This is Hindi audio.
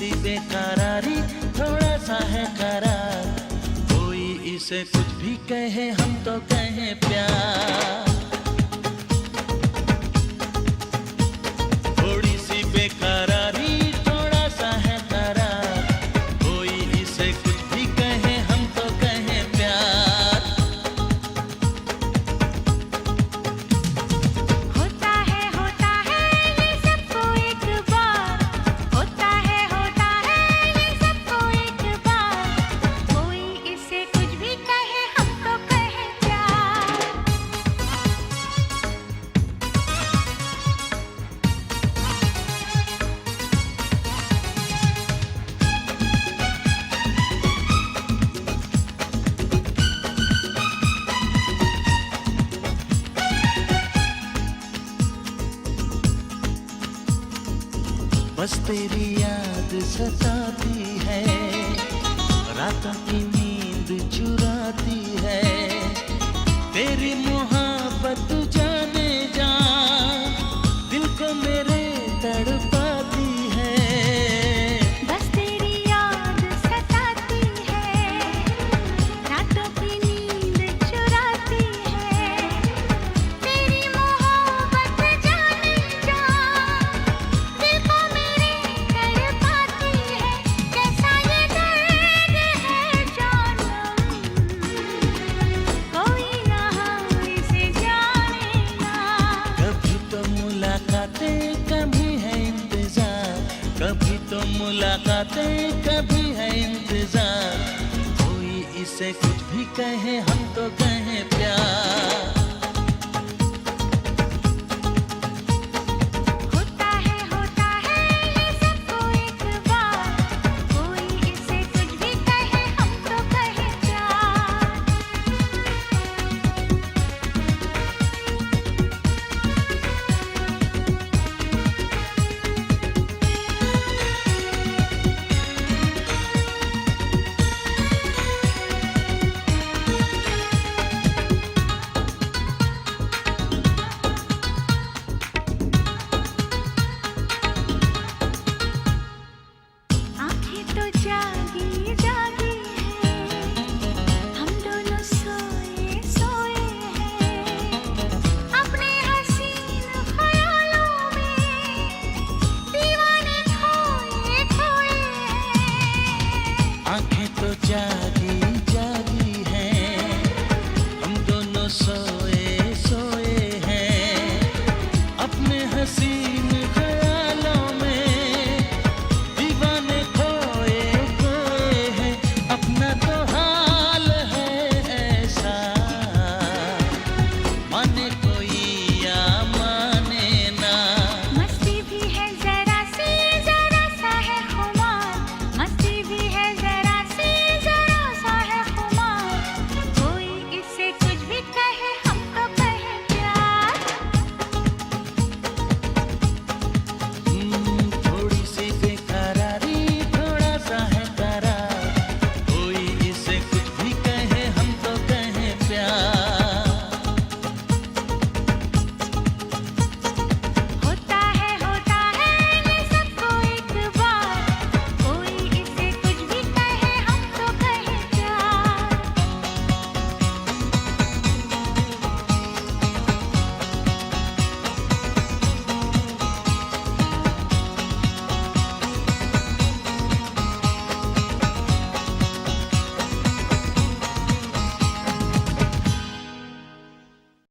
सी बेकरारी, थोड़ा सा है करार। कोई इसे कुछ भी कहे, हम तो कहें प्यार। थोड़ी सी बेकरारी, थोड़ा सा है करार। कोई इसे कुछ भी कहे, हम तो कहें प्यार। होता है ये सबको एक बार। होता है ये सबको एक बार। कोई इसे कुछ भी कहे, हम तो कहें प्यार। बस तेरी याद सताती है, रातों की नींद चुराती है। तेरी मोहब्बत जाने जा, दिल को मेरे तड़पाती है। बस तेरी याद सताती है, रातों की नींद चुराती है। तेरी मोहब्बत जाने जा, दिल को मेरे तड़पाती है। कैसा ये दर्द है जानम, कोई यहाँ इसे जानेगा। कभी तो मुलाकातें, कभी है इंतजार। कभी तो मुलाकातें, कभी है इंतजार। कोई इसे कुछ भी कहे, हम तो कहें प्यार। होता है ये सबको एक बार। कोई इसे कुछ भी कहे, हम तो कहें प्यार। आँखें तो जा